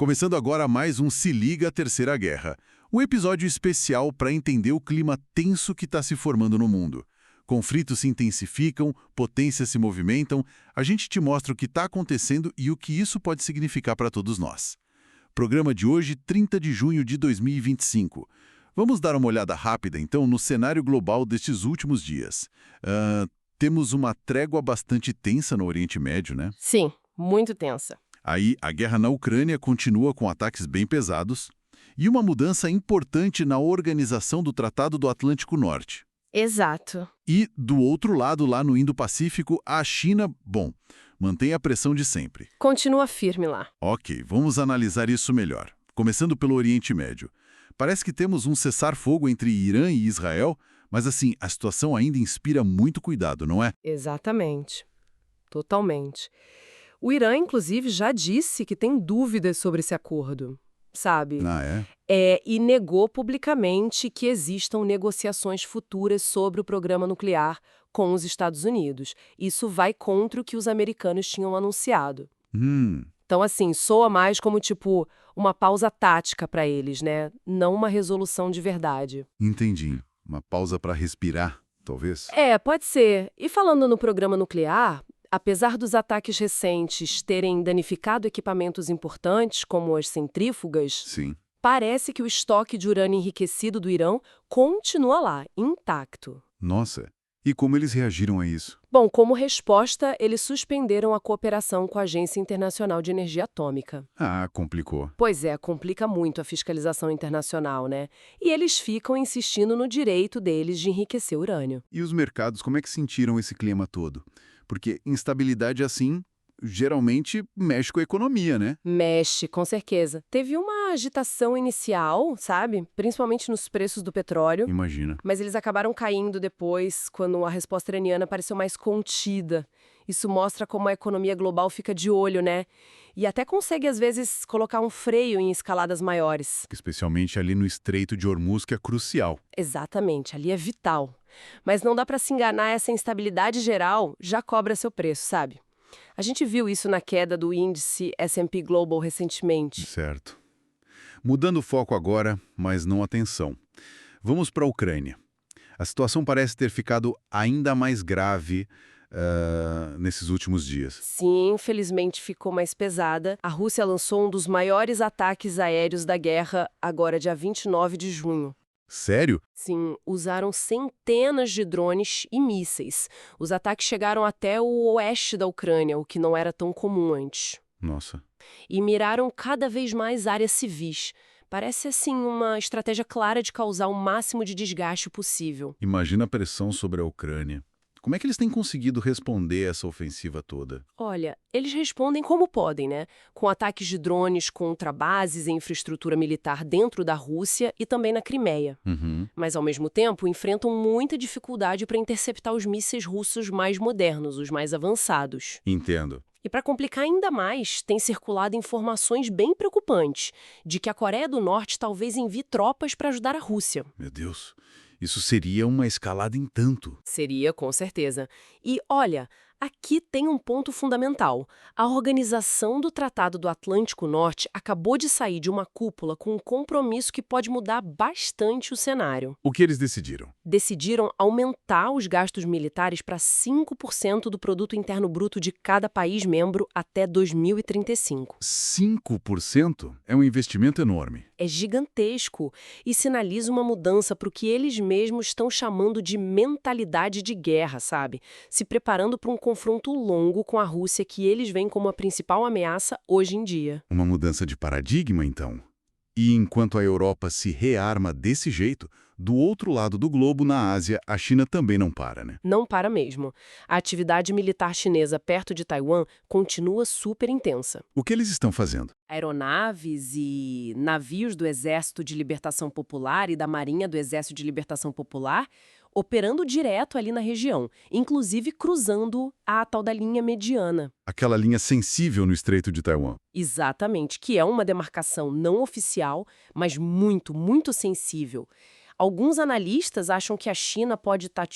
Começando agora mais um Se Liga à Terceira Guerra, um episódio especial para entender o clima tenso que está se formando no mundo. Conflitos se intensificam, potências se movimentam, a gente te mostra o que está acontecendo e o que isso pode significar para todos nós. Programa de hoje, 30 de junho de 2025. Vamos dar uma olhada rápida, então, no cenário global destes últimos dias. Temos uma trégua bastante tensa no Oriente Médio, né? Sim, muito tensa. Aí, a guerra na Ucrânia continua com ataques bem pesados e uma mudança importante na organização do Tratado do Atlântico Norte. Exato. E, do outro lado, lá no Indo-Pacífico, a China, mantém a pressão de sempre. Continua firme lá. Ok, vamos analisar isso melhor. Começando pelo Oriente Médio. Parece que temos um cessar-fogo entre Irã e Israel, mas assim, a situação ainda inspira muito cuidado, não é? Exatamente. Totalmente. O Irã, inclusive, já disse que tem dúvidas sobre esse acordo, sabe? Ah, é? E negou publicamente que existam negociações futuras sobre o programa nuclear com os Estados Unidos. Isso vai contra o que os americanos tinham anunciado. Então, assim, soa mais como, tipo, uma pausa tática para eles, né? Não uma resolução de verdade. Entendi. Uma pausa para respirar, talvez? Pode ser. E falando no programa nuclear, apesar dos ataques recentes terem danificado equipamentos importantes, como as centrífugas, Sim. parece que o estoque de urânio enriquecido do Irã continua lá, intacto. Nossa, e como eles reagiram a isso? Bom, como resposta, eles suspenderam a cooperação com a Agência Internacional de Energia Atômica. Ah, complicou. Pois é, complica muito a fiscalização internacional, né? E eles ficam insistindo no direito deles de enriquecer urânio. E os mercados, como é que sentiram esse clima todo? Porque instabilidade assim, geralmente mexe com a economia, né? Mexe, com certeza. Teve uma agitação inicial, sabe? Principalmente nos preços do petróleo. Imagina. Mas eles acabaram caindo depois, quando a resposta iraniana pareceu mais contida. Isso mostra como a economia global fica de olho, né? E até consegue, às vezes, colocar um freio em escaladas maiores. Especialmente ali no Estreito de Hormuz, que é crucial. Exatamente, ali é vital. Mas não dá para se enganar, essa instabilidade geral já cobra seu preço, sabe? A gente viu isso na queda do índice S&P Global recentemente. Certo. Mudando o foco agora, mas não a atenção. Vamos para a Ucrânia. A situação parece ter ficado ainda mais grave nesses últimos dias. Sim, infelizmente ficou mais pesada. A Rússia lançou um dos maiores ataques aéreos da guerra agora, dia 29 de junho. Sério? Sim, usaram centenas de drones e mísseis. Os ataques chegaram até o oeste da Ucrânia, o que não era tão comum antes. Nossa. E miraram cada vez mais áreas civis. Parece, assim, uma estratégia clara de causar o máximo de desgaste possível. Imagina a pressão sobre a Ucrânia. Como é que eles têm conseguido responder essa ofensiva toda? Olha, eles respondem como podem, né? Com ataques de drones contra bases e infraestrutura militar dentro da Rússia e também na Crimeia. Mas, ao mesmo tempo, enfrentam muita dificuldade para interceptar os mísseis russos mais modernos, os mais avançados. Entendo. E para complicar ainda mais, tem circulado informações bem preocupantes de que a Coreia do Norte talvez envie tropas para ajudar a Rússia. Meu Deus, isso seria uma escalada em tanto. Seria, com certeza. E, olha, aqui tem um ponto fundamental. A organização do Tratado do Atlântico Norte acabou de sair de uma cúpula com um compromisso que pode mudar bastante o cenário. O que eles decidiram? Decidiram aumentar os gastos militares para 5% do produto interno bruto de cada país membro até 2035. 5%? É um investimento enorme. É gigantesco e sinaliza uma mudança para o que eles mesmos estão chamando de mentalidade de guerra, sabe? Se preparando para um confronto longo com a Rússia que eles veem como a principal ameaça hoje em dia. Uma mudança de paradigma, então. E enquanto a Europa se rearma desse jeito, do outro lado do globo, na Ásia, a China também não para, né? Não para mesmo. A atividade militar chinesa perto de Taiwan continua super intensa. O que eles estão fazendo? Aeronaves e navios do Exército de Libertação Popular e da Marinha do Exército de Libertação Popular operando direto ali na região, inclusive cruzando a tal da linha mediana. Aquela linha sensível no Estreito de Taiwan. Exatamente, que é uma demarcação não oficial, mas muito, muito sensível. Alguns analistas acham que a China pode estar,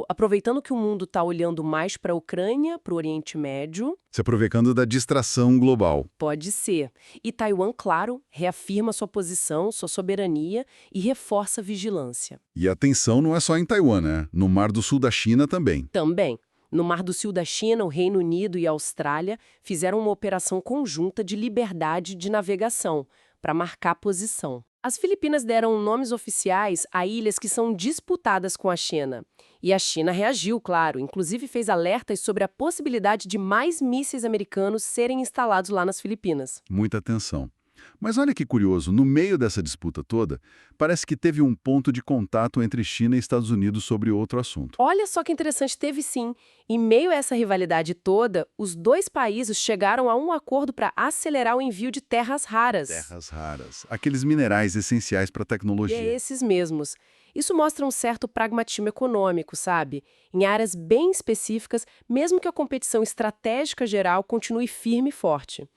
aproveitando que o mundo está olhando mais para a Ucrânia, para o Oriente Médio. Se aproveitando da distração global. Pode ser. E Taiwan, claro, reafirma sua posição, sua soberania e reforça a vigilância. E a tensão não é só em Taiwan, né? No Mar do Sul da China também. Também. No Mar do Sul da China, o Reino Unido e a Austrália fizeram uma operação conjunta de liberdade de navegação, para marcar posição. As Filipinas deram nomes oficiais a ilhas que são disputadas com a China. E a China reagiu, claro, inclusive fez alertas sobre a possibilidade de mais mísseis americanos serem instalados lá nas Filipinas. Muita atenção. Mas olha que curioso, no meio dessa disputa toda, parece que teve um ponto de contato entre China e Estados Unidos sobre outro assunto. Olha só que interessante, teve sim. Em meio a essa rivalidade toda, os dois países chegaram a um acordo para acelerar o envio de terras raras. Terras raras. Aqueles minerais essenciais para a tecnologia. E é esses mesmos. Isso mostra um certo pragmatismo econômico, sabe? Em áreas bem específicas, mesmo que a competição estratégica geral continue firme e forte.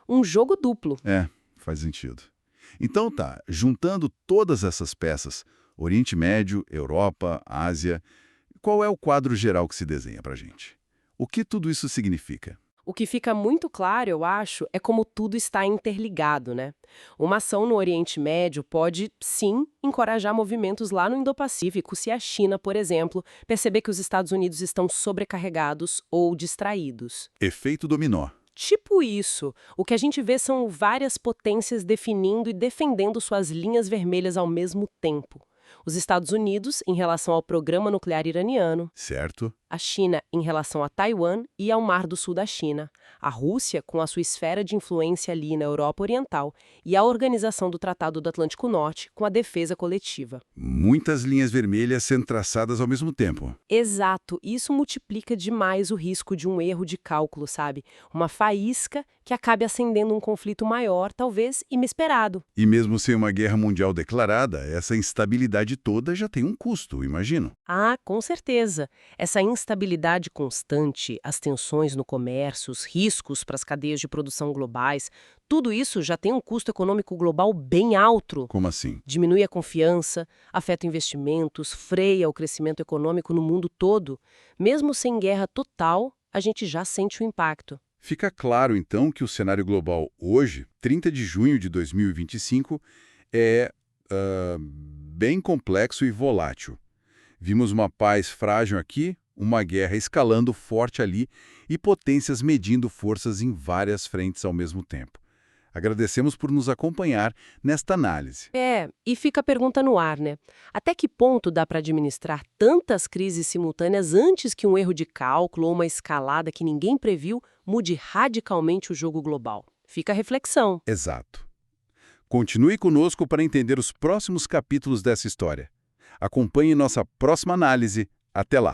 Um jogo duplo. Faz sentido. Então tá, juntando todas essas peças, Oriente Médio, Europa, Ásia, qual é o quadro geral que se desenha pra gente? O que tudo isso significa? O que fica muito claro, eu acho, é como tudo está interligado, né? Uma ação no Oriente Médio pode, sim, encorajar movimentos lá no Indo-Pacífico se a China, por exemplo, perceber que os Estados Unidos estão sobrecarregados ou distraídos. Efeito dominó. Tipo isso. O que a gente vê são várias potências definindo e defendendo suas linhas vermelhas ao mesmo tempo. Os Estados Unidos, em relação ao programa nuclear iraniano. Certo. A China, em relação a Taiwan e ao Mar do Sul da China. A Rússia, com a sua esfera de influência ali na Europa Oriental. E a Organização do Tratado do Atlântico Norte, com a defesa coletiva. Muitas linhas vermelhas sendo traçadas ao mesmo tempo. Exato. Isso multiplica demais o risco de um erro de cálculo, sabe? Uma faísca que acabe acendendo um conflito maior, talvez inesperado. E mesmo sem uma guerra mundial declarada, essa instabilidade toda já tem um custo, imagino. Ah, com certeza. Essa instabilidade constante, as tensões no comércio, os riscos para as cadeias de produção globais, tudo isso já tem um custo econômico global bem alto. Como assim? Diminui a confiança, afeta investimentos, freia o crescimento econômico no mundo todo. Mesmo sem guerra total, a gente já sente o impacto. Fica claro, então, que o cenário global hoje, 30 de junho de 2025, é bem complexo e volátil. Vimos uma paz frágil aqui, uma guerra escalando forte ali e potências medindo forças em várias frentes ao mesmo tempo. Agradecemos por nos acompanhar nesta análise. E fica a pergunta no ar, né? Até que ponto dá para administrar tantas crises simultâneas antes que um erro de cálculo ou uma escalada que ninguém previu mude radicalmente o jogo global? Fica a reflexão. Exato. Continue conosco para entender os próximos capítulos dessa história. Acompanhe nossa próxima análise. Até lá!